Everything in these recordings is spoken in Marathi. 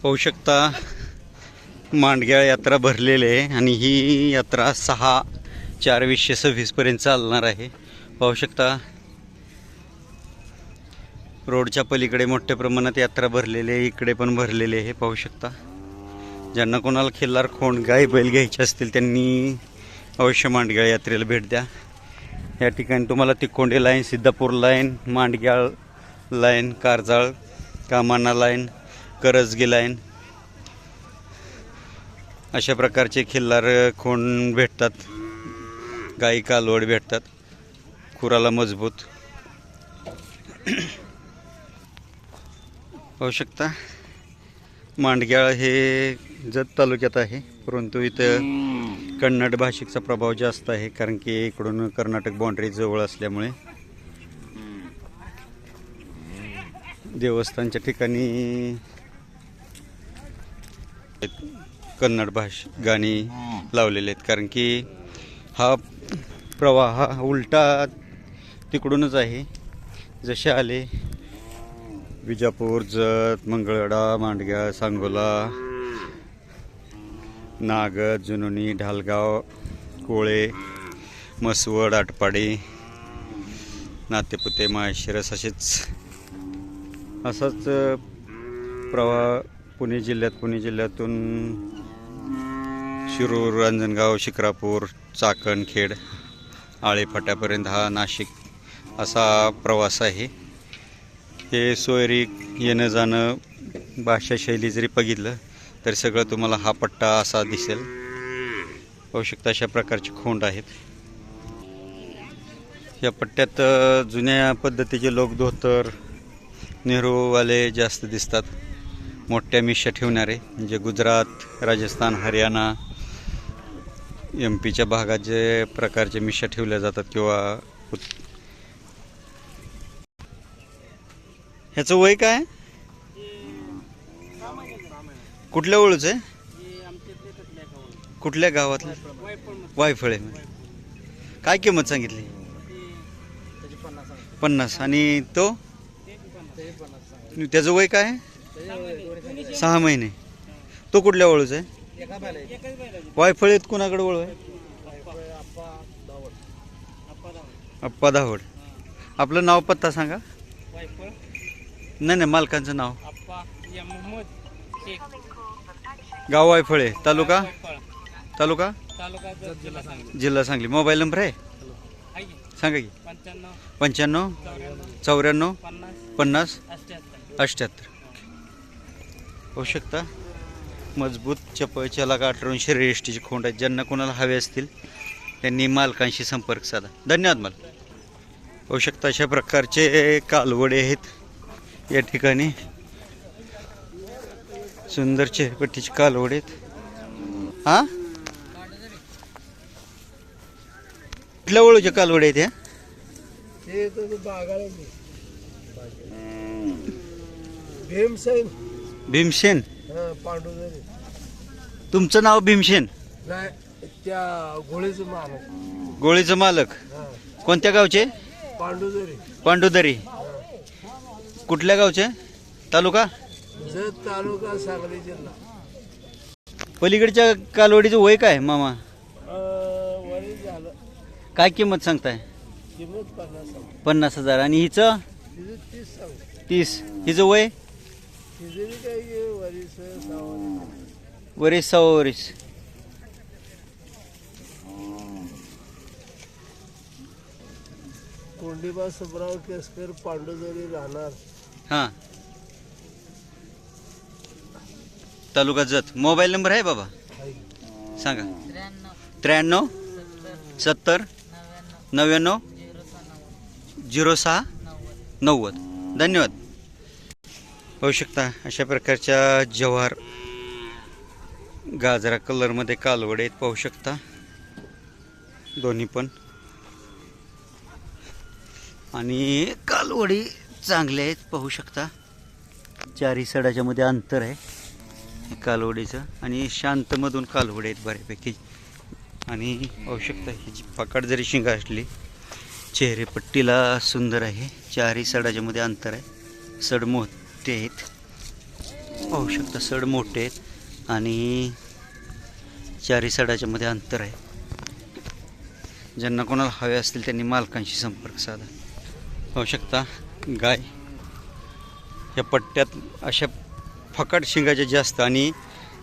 पाहू शकता मांडग्याळ यात्रा भरलेली आहे आणि ही यात्रा 6/4/2026 पर्यंत चालणार आहे। पाहू शकता रोडच्या पलीकडे मोठ्या प्रमाणात यात्रा भरलेली आहे, इकडे पण भरलेले आहे। पाहू शकता ज्यांना कोणाला खिल्लार खोंड गाय बैल घ्यायचे असतील त्यांनी अवश्य मांडग्याळ यात्रेला भेट द्या। या ठिकाणी तुम्हाला Tikonde line, Siddhapur line, Mandgyal line, Karjal, Kamana line, Karajgi line अशा प्रकारचे खिल्लार खोंड भेटतात। गाई कालवड भेटतात, खुराला मजबूत। पाहू शकता मांडग्याळ हे जत तालुक्यात आहे, परंतु इथं कन्नड भाषेचा प्रभाव जास्त आहे, कारण की इकडून कर्नाटक बाउंड्री जवळ असल्यामुळे देवस्थानच्या ठिकाणी कन्नड गाणी लावलेले आहेत, कारण की हा प्रवाह हा उलटा तिकडूनच आहे। जसे आले विजापूर, जत, मंगळवेढा, मांडग्याळ, सांगोला, नागद, जुनोनी, ढालगाव, कोळे, मसवड, आटपाडी, नातेपुते, माळशिरस असाच प्रवाह पुणे जिल्ह्यातून शिरूर, रांजणगाव, शिक्रापूर, चाकणखेड, आळेफाट्यापर्यंत हा नाशिक असा प्रवास आहे। हे सोयरी येणं जाणं भाषा शैली जरी बघितलं तर सगळं तुम्हाला हा पट्टा असा दिसेल। पाहू शकता अशा प्रकारचे खोंड आहेत या पट्ट्यात। जुन्या पद्धतीचे लोक धोतर, नेहरूवाले जास्त दिसतात, मोठ्या मिश्या ठेवणारे, म्हणजे गुजरात, राजस्थान, हरियाणा, MP भागात जे प्रकारचे मिश्या ठेवल्या जातात किंवा ह्याचं वय काय? कुठल्या ओळूच आहे? कुठल्या गावातलं? वायफळे। काय किंमत सांगितली? 50। आणि तो त्याचं वय काय? 6 महिने। तो कुठल्या ओळूच आहे? वायफळेत कुणाकडे ओळू आहे? अप्पा दावड। आपलं नाव पत्ता सांगा। नाही, मालकांचं नाव। गाव वायफळे, तालुका जिल्हा सांगली। मोबाईल नंबर आहे सांगा की। 95 94 50 78। होऊ शकता मजबूत चपळ चला गाठरून शरीर एष्टीचे खोंड आहेत। ज्यांना कोणाला हवे असतील त्यांनी मालकांशी संपर्क साधा। धन्यवाद मालक। होऊ शकता अशा प्रकारचे कालवडे आहेत या ठिकाणी, सुंदर चेहरपट्टीचे कालवडे आहेत। हा कुठल्या ओळूचे कालवडे आहेत? भीमसेन। तुमचं नाव भीमसेन? गोळीचं मालक कोणत्या गावचे? पांडुदरी। कुठल्या गावचे? तालुका सांगली जिल्हा। पलीकडच्या कालवडीचं वय काय मामा? काय किंमत सांगताय? 50,000। आणि हिचं? 30। हिचं वय? वरीस 6 वरीस। कोंडीबा सुब्राव केसकर, पांडुदरी राहणार। हां, तालुका जत। मोबाईल नंबर आहे बाबा सांगा। 93 70 99 06 90। धन्यवाद। होऊ शकता अशा प्रकारच्या जव्हार गाजरा कलरमध्ये कालवडे आहेत। पाहू शकता दोन्ही पण, आणि कालवडी चांगले आहेत। पाहू शकता 4 सडाच्या मध्ये अंतर आहे कालवडीचं, आणि शांतमधून कालवडे आहेत बऱ्यापैकी। आणि पाहू शकता ह्याची पकड जरी शिंग असली चेहरेपट्टीला सुंदर आहे। 4 सडाच्या मध्ये अंतर आहे, सड मोठे आहेत। पाहू शकता सड मोठे आहेत आणि चारी सडाच्या मध्ये अंतर आहे. ज्यांना कोणाला हवे असतील त्यांनी मालकांशी संपर्क साधा. पाहू शकता गाय या पट्ट्यात अशा फकाट शिंगाच्या जास्त आणि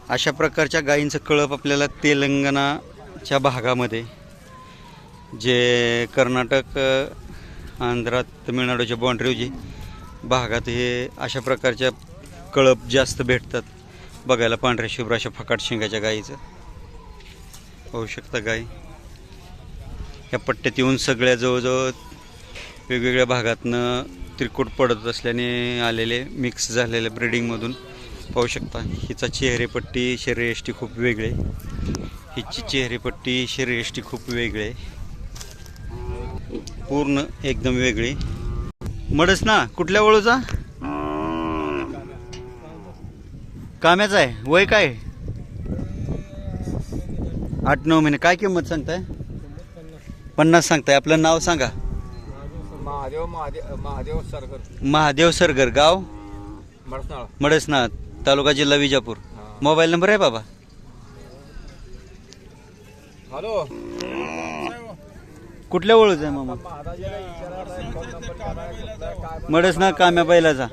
अशा प्रकारच्या गायींचं कळप आपल्याला तेलंगणाच्या भागामध्ये जे कर्नाटक आंध्रात तमिळनाडूच्या बाँड्रीव जे भागात हे अशा प्रकारच्या कळप जास्त भेटतात बघायला. पांढऱ्या शुभ्र अशा फकाट शिंगाच्या गायीचं पाहू शकता. गाय या पट्ट्यात येऊन सगळ्या जवळजवळ वेगवेगळ्या भागातनं त्रिकूट पडत असल्याने आलेले मिक्स झालेल्या ब्रीडिंगमधून पाहू शकता. हिचा चेहरेपट्टी शरीरयष्टी खूप वेगळे, हिची चेहरेपट्टी शरीरयष्टी खूप वेगळे, पूर्ण एकदम वेगळी. मडच ना कुठल्या वळूचा? काम्याचा आहे. वय काय? 8-9 महिने. काय किंमत सांगताय? 50 सांगताय. आपलं नाव सांगा. महादेव सरगर, गाव मडसनाळ, तालुका जिल्हा विजापूर. मोबाईल नंबर आहे बाबा? हॅलो, कुठल्या ओळख आहे मामा? मडस ना काम्या बैलाचा.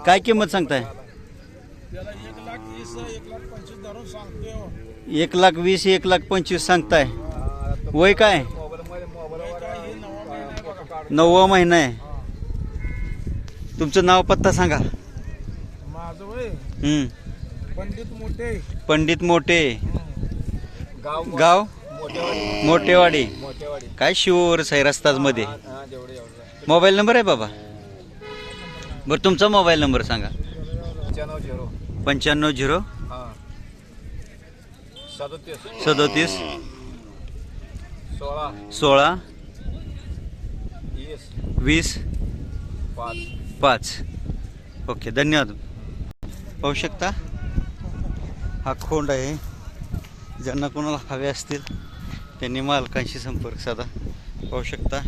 काय किंमत सांगताय? 1,20,000 1,25,000 सांगताय. वय काय? 9वा महिना आहे. तुमचं नाव पत्ता सांगा. माझं वय पंडित मोठे, गाव मोठेवाडी. काय शिवरच आहे रस्ताच मध्ये. मोबाईल नंबर आहे बाबा? बरं तुमचा मोबाईल नंबर सांगा. 95 37 16 20 5. ओके, धन्यवाद. पाहू शकता हा खोंड आहे. ज्यांना कोणाला हवे असतील त्यांनी मालकांशी संपर्क साधा. पाहू शकता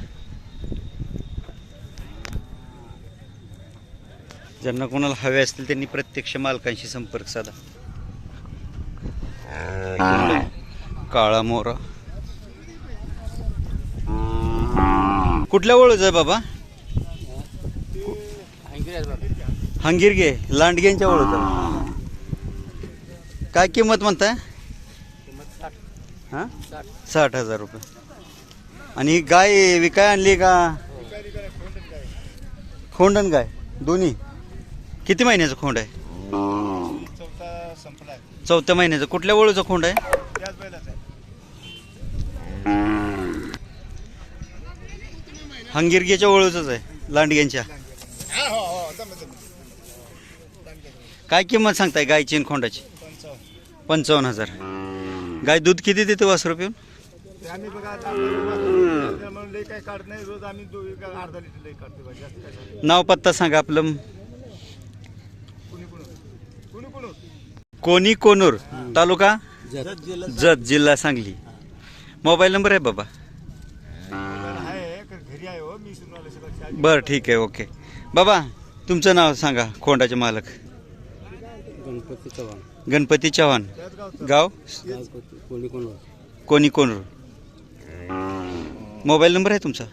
ज्यांना कोणाला हवे असतील त्यांनी प्रत्यक्ष मालकांशी संपर्क साधा. काळा मोरा. कुठल्या ओळख आहे बाबा? हंगिरगे, लांडग्यांच्या ओळख. काय किंमत म्हणताय? 60,000 रुपये. आणि ही गाय विकाय आणली का? खोंडन गाय दोन्ही. किती महिन्याचं खोंड आहे? 4थ्या महिन्याचं. कुठल्या वळूचा खोंड आहे? हंगिरगेच्या वळूचंच आहे, लांडग्यांच्या. काय किंमत सांगताय गायची आणि खोंडाची? 55,000. गाय दूध किती देते वासरू पिऊन? नाव पत्ता सांगा आपलं. कोणी कोनूर, तालुका जत, जिल्हा सांगली. मोबाईल नंबर आहे बाबा? बरं ठीक आहे. ओके बाबा, तुमचं नाव सांगा. खोंडाचे मालक? गणपती चव्हाण, गाव कोणी कोनूर. मोबाईल नंबर आहे तुमचा?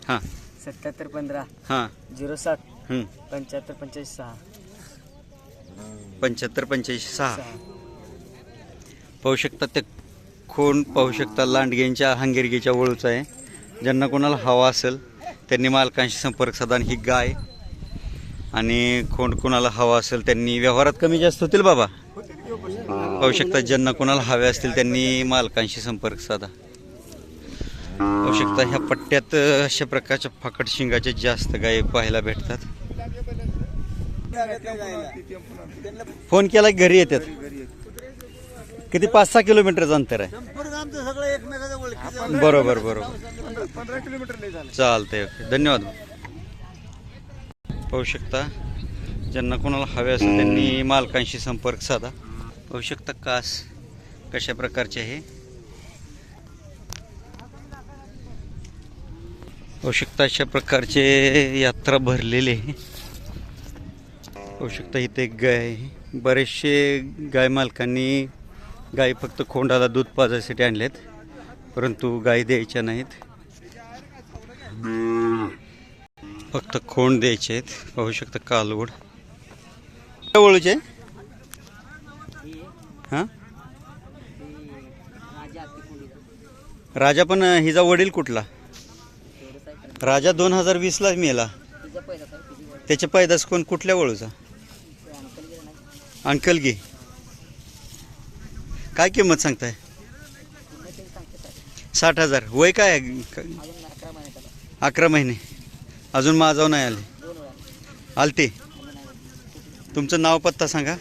हां 7715 हां 07 75 85 75 85 6. पाहू शकता ते खोंड. पाहू शकता लांडग्यांच्या हंगेरगीच्या वळूचा आहे. ज्यांना कोणाला हवा असेल त्यांनी मालकांशी संपर्क साधा. ही गाय आणि खोंड कोणाला हवा असेल त्यांनी, व्यवहारात कमी जास्त होतील बाबा. पाहू शकता ज्यांना कोणाला हवे असतील त्यांनी मालकांशी संपर्क साधा. पाहू शकता ह्या पट्ट्यात अशा प्रकारच्या फाकट शिंगाच्या जास्त गायी पाहायला भेटतात. फोन केला की घरी येतात. किती 5-6 किलोमीटरचं अंतर आहे. बरोबर बरोबर. 15 किलोमीटर चालतंय. ओके, धन्यवाद. पाहू शकता ज्यांना कोणाला हवे असेल त्यांनी मालकांशी संपर्क साधा. पाहू शकता कास कशा प्रकारचे आहे. पाहू शकता अशा प्रकारचे यात्रा भरलेले आहे. होऊ शकतं इथे एक गाय आहे. बरेचसे गाय मालकांनी गाय फक्त खोंडाला दूध पाजायसाठी आणलेत, परंतु गाय द्यायच्या नाहीत, फक्त खोंड द्यायचे आहेत. पाहू शकता कालवड वळूचे हां. राजा पण हिचा वडील कुठला? राजा 2020ला मेला. त्याचे पैदास कोण कुठल्या वळूचा? अंकलगी. काय किंमत सांगताय? 60,000. वय काय आहे? 11 महिने. अजून माझावर नाही आले. आलते. तुमचं नाव पत्ता सांगा.